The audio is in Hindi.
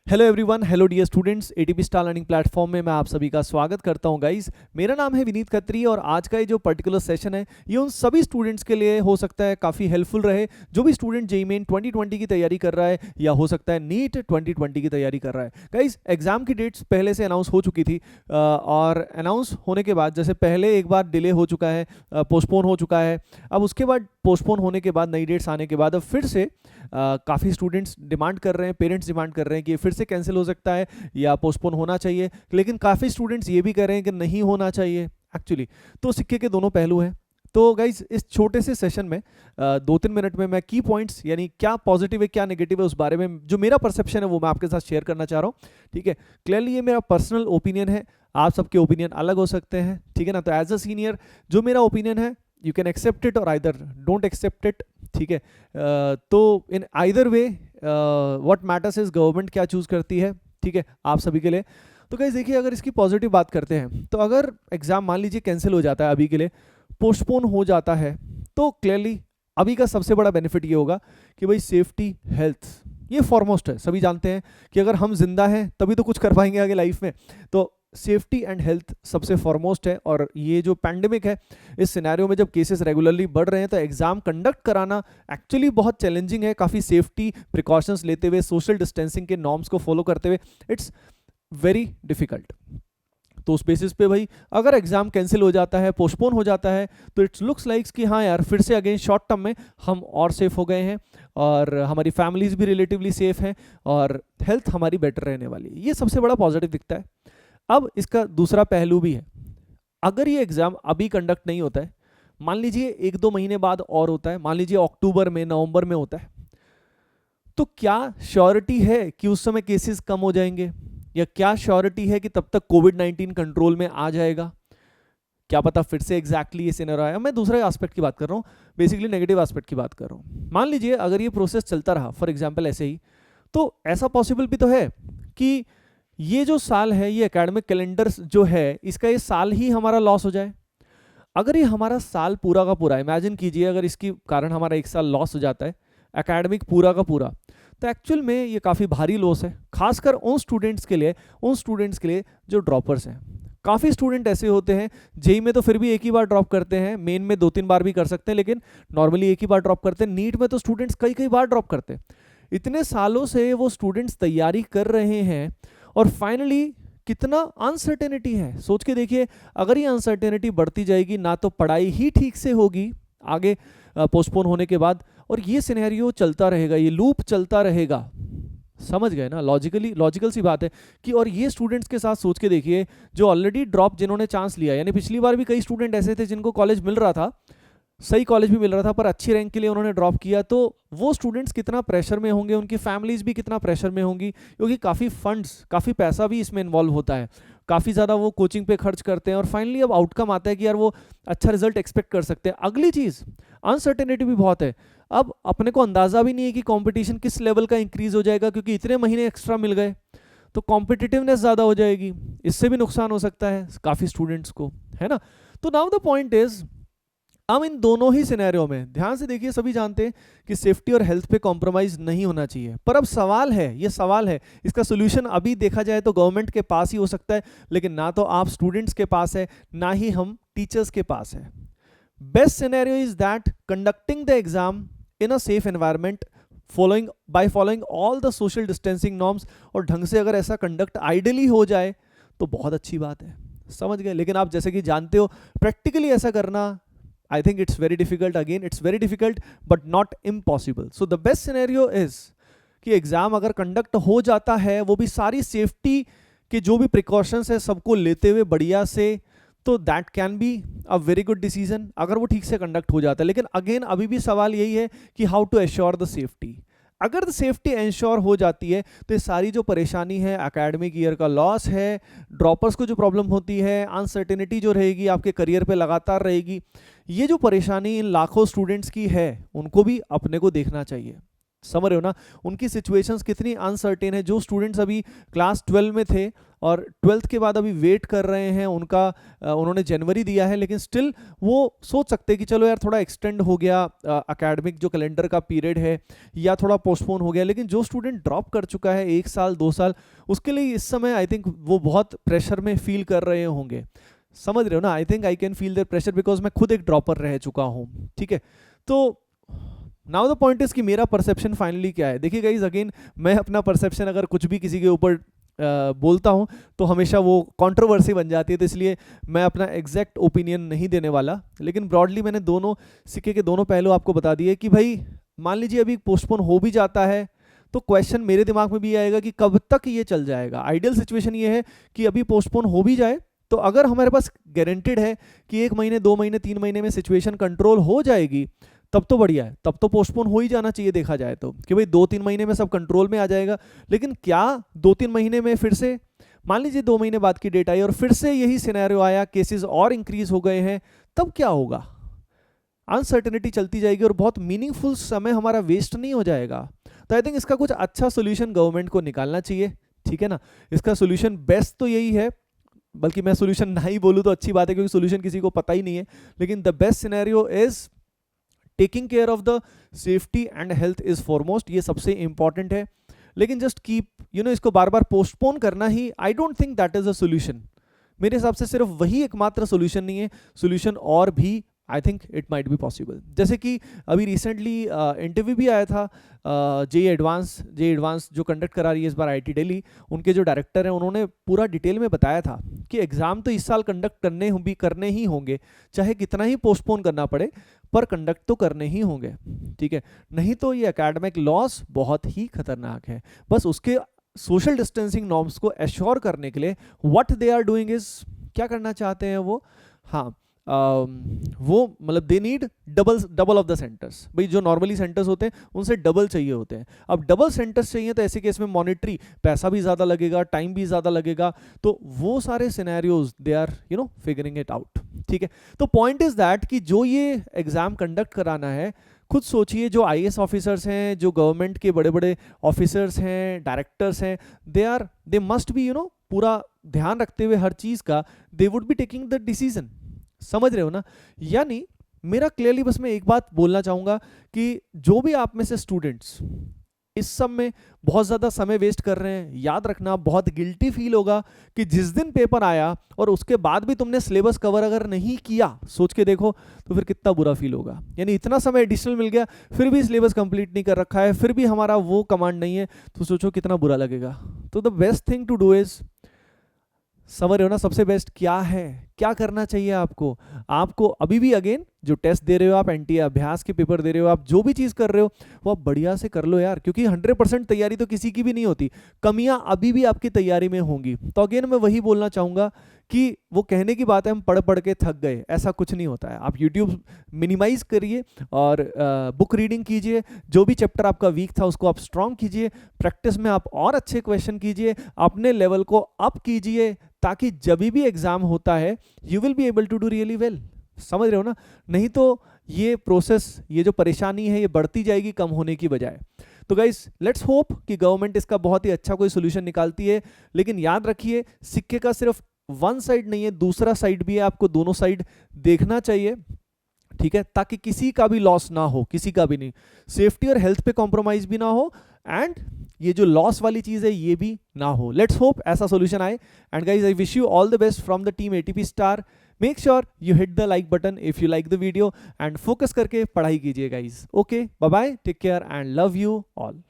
Hello everyone, hello dear students. ATP star learning platform में मैं आप सभी का स्वागत करता हूं गाइस। मेरा नाम है विनीत खत्री और आज का ये जो पर्टिकुलर सेशन है ये उन सभी स्टूडेंट्स के लिए हो सकता है काफ़ी हेल्पफुल रहे जो भी स्टूडेंट जेईई मेन 2020 की तैयारी कर रहा है या हो सकता है नीट 2020 की तैयारी कर रहा है। गाइस, एग्जाम की डेट्स पहले से अनाउंस हो चुकी थी और अनाउंस होने के बाद जैसे पहले एक बार डिले हो चुका है, पोस्टपोन हो चुका है। अब उसके बाद पोस्टपोन होने के बाद नई डेट्स आने के बाद अब फिर से काफ़ी स्टूडेंट्स डिमांड कर रहे हैं, पेरेंट्स डिमांड कर रहे हैं कि फिर से कैंसिल हो सकता है या पोस्टपोन होना चाहिए। लेकिन काफ़ी स्टूडेंट्स ये भी कह रहे हैं कि नहीं होना चाहिए एक्चुअली। तो सिक्के के दोनों पहलू हैं। तो गाइज, इस छोटे से सेशन में 2-3 मिनट में मैं की पॉइंट्स यानी क्या पॉजिटिव है क्या नेगेटिव है उस बारे में जो मेरा परसेप्शन है वो मैं आपके साथ शेयर करना चाह रहा हूँ। ठीक है, क्लियरली ये मेरा पर्सनल ओपिनियन है, आप सबके ओपिनियन अलग हो सकते हैं। ठीक है ना। तो एज अ सीनियर जो मेरा ओपिनियन है यू कैन एक्सेप्ट इट और आइदर डोंट एक्सेप्ट इट। ठीक है, तो in either way what matters is government क्या चूज करती है। ठीक है, आप सभी के लिए। तो गाइस देखिए, अगर इसकी पॉजिटिव बात करते हैं तो अगर एग्जाम मान लीजिए कैंसिल हो जाता है, अभी के लिए पोस्टपोन हो जाता है, तो क्लियरली अभी का सबसे बड़ा बेनिफिट ये होगा कि भाई सेफ्टी हेल्थ ये फॉरमोस्ट है। सभी जानते हैं कि अगर हम जिंदा हैं तभी तो कुछ कर पाएंगे आगे लाइफ में। तो सेफ्टी एंड हेल्थ सबसे फॉरमोस्ट है। और ये जो पैंडेमिक है इस सिनेरियो में जब केसेस रेगुलरली बढ़ रहे हैं तो एग्जाम कंडक्ट कराना एक्चुअली बहुत चैलेंजिंग है। काफ़ी सेफ्टी प्रिकॉशंस लेते हुए, सोशल डिस्टेंसिंग के नॉर्म्स को फॉलो करते हुए इट्स वेरी डिफिकल्ट। तो उस बेसिस पे भाई अगर एग्जाम कैंसिल हो जाता है, पोस्टपोन हो जाता है, तो इट्स लुक्स लाइक्स कि हाँ यार फिर से अगेन शॉर्ट टर्म में हम और सेफ हो गए हैं और हमारी फैमिलीज भी रिलेटिवली सेफ हैं और हेल्थ हमारी बेटर रहने वाली है। ये सबसे बड़ा पॉजिटिव दिखता है। अब इसका दूसरा पहलू भी है। अगर ये एग्जाम अभी कंडक्ट नहीं होता है, मान लीजिए 1-2 महीने बाद और होता है, मान लीजिए अक्टूबर में, नवंबर में होता है, तो क्या श्योरिटी है कि उस समय केसेस कम हो जाएंगे या क्या श्योरिटी है कि तब तक कोविड-19 कंट्रोल में आ जाएगा? क्या पता फिर से एग्जैक्टली ये सिनेरियो आया। मैं दूसरे एस्पेक्ट की बात कर रहा हूँ, बेसिकली नेगेटिव एस्पेक्ट की बात कर रहा हूँ। मान लीजिए अगर ये प्रोसेस चलता रहा फॉर एग्जाम्पल ऐसे ही, तो ऐसा पॉसिबल भी तो है कि ये जो साल है, ये एकेडमिक कैलेंडर जो है, इसका ये साल ही हमारा लॉस हो जाए। अगर ये हमारा साल पूरा का पूरा, इमेजिन कीजिए अगर इसके कारण हमारा एक साल लॉस हो जाता है एकेडमिक पूरा का पूरा, तो एक्चुअल में ये काफ़ी भारी लॉस है, खासकर उन स्टूडेंट्स के लिए जो ड्रॉपर्स हैं। काफ़ी स्टूडेंट ऐसे होते हैं जेई में तो फिर भी एक ही बार ड्रॉप करते हैं, मेन में 2-3 बार भी कर सकते हैं, लेकिन नॉर्मली एक ही बार ड्रॉप करते हैं। नीट में तो स्टूडेंट्स कई कई बार ड्रॉप करते हैं। इतने सालों से वो स्टूडेंट्स तैयारी कर रहे हैं और फाइनली कितना अनसर्टेनिटी है, सोच के देखिए। अगर ये अनसर्टेनिटी बढ़ती जाएगी ना तो पढ़ाई ही ठीक से होगी आगे पोस्टपोन होने के बाद, और ये सिनेरियो चलता रहेगा, ये लूप चलता रहेगा। समझ गए ना? लॉजिकल सी बात है कि और ये स्टूडेंट्स के साथ सोच के देखिए जो ऑलरेडी ड्रॉप, जिन्होंने चांस लिया, यानी पिछली बार भी कई स्टूडेंट ऐसे थे जिनको कॉलेज मिल रहा था, सही कॉलेज भी मिल रहा था, पर अच्छी रैंक के लिए उन्होंने ड्रॉप किया। तो वो स्टूडेंट्स कितना प्रेशर में होंगे, उनकी फैमिलीज भी कितना प्रेशर में होंगी, क्योंकि काफ़ी फंड्स, काफ़ी पैसा भी इसमें इन्वॉल्व होता है, काफ़ी ज़्यादा वो कोचिंग पे खर्च करते हैं और फाइनली अब आउटकम आता है कि यार वो अच्छा रिजल्ट एक्सपेक्ट कर सकते हैं। अगली चीज़, अनसर्टेनिटी भी बहुत है। अब अपने को अंदाज़ा भी नहीं है कि कॉम्पिटिशन किस लेवल का इंक्रीज हो जाएगा, क्योंकि इतने महीने एक्स्ट्रा मिल गए तो कॉम्पिटिटिवनेस ज़्यादा हो जाएगी, इससे भी नुकसान हो सकता है काफ़ी स्टूडेंट्स को, है ना। तो नाउ द पॉइंट इज, हम इन दोनों ही सिनेरियो में ध्यान से देखिए, सभी जानते हैं कि सेफ्टी और हेल्थ पे कॉम्प्रोमाइज नहीं होना चाहिए। पर अब सवाल है, ये सवाल है, इसका सोल्यूशन अभी देखा जाए तो गवर्नमेंट के पास ही हो सकता है, लेकिन ना तो आप स्टूडेंट्स के पास है ना ही हम टीचर्स के पास है। Best scenario is that conducting the exam in a safe environment by following all the social distancing norms, और ढंग से अगर ऐसा कंडक्ट आइडियली हो जाए तो बहुत अच्छी बात है। समझ गए? लेकिन आप जैसे कि जानते हो प्रैक्टिकली ऐसा करना, I think it's very difficult. Again, it's very difficult but not impossible. So the best scenario is कि एग्जाम अगर कंडक्ट हो जाता है, वो भी सारी सेफ्टी के जो भी प्रिकॉशंस है सबको लेते हुए बढ़िया से, तो that can be a very good decision अगर वो ठीक से कंडक्ट हो जाता है। लेकिन अगेन अभी भी सवाल यही है कि how to assure the safety. अगर सेफ्टी इंश्योर हो जाती है तो ये सारी जो परेशानी है, एकेडमिक ईयर का लॉस है, ड्रॉपर्स को जो प्रॉब्लम होती है, अनसर्टेनिटी जो रहेगी आपके करियर पे लगातार रहेगी, ये जो परेशानी इन लाखों स्टूडेंट्स की है उनको भी अपने को देखना चाहिए। समझ रहे हो ना, उनकी सिचुएशंस कितनी अनसर्टेन है। जो स्टूडेंट्स अभी क्लास 12 में थे और 12th के बाद अभी वेट कर रहे हैं, उनका उन्होंने जनवरी दिया है, लेकिन स्टिल वो सोच सकते हैं कि चलो यार थोड़ा एक्सटेंड हो गया एकेडमिक जो कैलेंडर का पीरियड है, या थोड़ा पोस्टपोन हो गया। लेकिन जो स्टूडेंट ड्रॉप कर चुका है 1 साल 2 साल, उसके लिए इस समय आई थिंक वो बहुत प्रेशर में फील कर रहे होंगे। समझ रहे हो ना, I think I can feel their pressure because मैं खुद एक ड्रॉपर रह चुका हूँ। ठीक है, तो नाउ द पॉइंट इज कि मेरा परसेप्शन फाइनली क्या है। देखिए गाइज, अगेन मैं अपना परसेप्शन अगर कुछ भी किसी के ऊपर बोलता हूँ तो हमेशा वो कंट्रोवर्सी बन जाती है, तो इसलिए मैं अपना एग्जैक्ट ओपिनियन नहीं देने वाला। लेकिन ब्रॉडली मैंने दोनों सिक्के के दोनों पहलू आपको बता दिए कि भाई मान लीजिए अभी पोस्टपोन हो भी जाता है तो क्वेश्चन मेरे दिमाग में भी आएगा कि कब तक ये चल जाएगा। आइडियल सिचुएशन ये है कि अभी पोस्टपोन हो भी जाए तो अगर हमारे पास गारंटेड है कि 1 महीने 2 महीने 3 महीने में सिचुएशन कंट्रोल हो जाएगी, तब तो बढ़िया है, तब तो पोस्टपोन हो ही जाना चाहिए देखा जाए तो, कि भाई 2-3 महीने में सब कंट्रोल में आ जाएगा। लेकिन क्या 2-3 महीने में फिर से मान लीजिए 2 महीने बाद की डेट आई और फिर से यही सिनेरियो आया, केसेस और इंक्रीज हो गए हैं, तब क्या होगा? अनसर्टेनिटी चलती जाएगी और बहुत मीनिंगफुल समय हमारा वेस्ट नहीं हो जाएगा। तो आई थिंक इसका कुछ अच्छा सोल्यूशन गवर्नमेंट को निकालना चाहिए। ठीक है ना, इसका सोल्यूशन बेस्ट तो यही है, बल्कि मैं सोल्यूशन ना ही बोलूँ तो अच्छी बात है क्योंकि सोल्यूशन किसी को पता ही नहीं है। लेकिन the best scenario is taking care of the safety and health is foremost, ये सबसे इंपॉर्टेंट है। लेकिन जस्ट कीप इसको बार बार पोस्टपोन करना ही I don't think that is a solution. मेरे हिसाब से सिर्फ वही एकमात्र सोल्यूशन नहीं है, सोल्यूशन और भी I think it might be possible. जैसे कि अभी रिसेंटली इंटरव्यू भी आया था जे एडवांस जो कंडक्ट करा रही है इस बार आईआईटी दिल्ली, उनके जो डायरेक्टर हैं उन्होंने पूरा डिटेल में बताया था कि एग्ज़ाम तो इस साल कंडक्ट करने ही होंगे, चाहे कितना ही पोस्टपोन करना पड़े, पर कंडक्ट तो करने ही होंगे। ठीक है, नहीं तो ये एकेडमिक लॉस बहुत ही खतरनाक है। बस उसके सोशल डिस्टेंसिंग नॉर्म्स को एश्योर करने के लिए what they are doing is, क्या करना चाहते हैं वो, हाँ वो मतलब they need double of the centres. भाई जो नॉर्मली सेंटर्स होते हैं उनसे डबल चाहिए होते हैं। अब डबल सेंटर्स चाहिए तो ऐसे केस में मॉनिटरी पैसा भी ज़्यादा लगेगा, टाइम भी ज़्यादा लगेगा, तो वो सारे scenarios they are figuring it out. ठीक है, तो पॉइंट इज दैट कि जो ये एग्जाम कंडक्ट कराना है, खुद सोचिए जो आईएएस ऑफिसर्स हैं, जो गवर्नमेंट के बड़े बड़े ऑफिसर्स हैं, डायरेक्टर्स हैं, दे मस्ट बी पूरा ध्यान रखते हुए हर चीज़ का they would be taking the decision. समझ रहे हो ना, यानी मेरा क्लियरली बस मैं एक बात बोलना चाहूंगा कि जो भी आप में से स्टूडेंट्स इस सब में बहुत ज़्यादा समय वेस्ट कर रहे हैं, याद रखना बहुत गिल्टी फील होगा कि जिस दिन पेपर आया और उसके बाद भी तुमने सिलेबस कवर अगर नहीं किया, सोच के देखो तो फिर कितना बुरा फील होगा। यानी इतना समय एडिशनल मिल गया फिर भी सिलेबस कंप्लीट नहीं कर रखा है, फिर भी हमारा वो कमांड नहीं है, तो सोचो कितना बुरा लगेगा। तो the best thing to do is, समझ रहे हो ना, सबसे बेस्ट क्या है, क्या करना चाहिए आपको अभी भी अगेन जो टेस्ट दे रहे हो आप, एनटीए अभ्यास के पेपर दे रहे हो आप, जो भी चीज़ कर रहे हो वो आप बढ़िया से कर लो यार, क्योंकि 100% तैयारी तो किसी की भी नहीं होती, कमियां अभी भी आपकी तैयारी में होंगी। तो अगेन मैं वही बोलना चाहूँगा कि वो कहने की बात है हम पढ़ पढ़ के थक गए, ऐसा कुछ नहीं होता है। आप यूट्यूब मिनिमाइज करिए और बुक रीडिंग कीजिए, जो भी चैप्टर आपका वीक था उसको आप स्ट्रॉन्ग कीजिए, प्रैक्टिस में आप और अच्छे क्वेश्चन कीजिए, अपने लेवल को अप कीजिए, ताकि जब भी एग्जाम होता है you will be able to do really well. समझ रहे हो ना, नहीं तो ये प्रोसेस, ये जो परेशानी है ये बढ़ती जाएगी कम होने की बजाय। तो गाइस लेट्स होप कि गवर्नमेंट इसका बहुत ही अच्छा कोई सोल्यूशन निकालती है, लेकिन याद रखिए सिक्के का सिर्फ वन साइड नहीं है, दूसरा साइड भी है, आपको दोनों साइड देखना चाहिए। ठीक है, ताकि किसी का भी लॉस ना हो, किसी का भी नहीं, सेफ्टी और हेल्थ पे कॉम्प्रोमाइज भी ना हो, एंड ये जो लॉस वाली चीज है ये भी ना हो। लेट्स होप ऐसा सॉल्यूशन आए। And guys I wish you all the best from the team ATP star. Make sure you hit the like button if you like the video, and focus करके पढ़ाई कीजिए guys. Okay, bye bye, take care and love you all.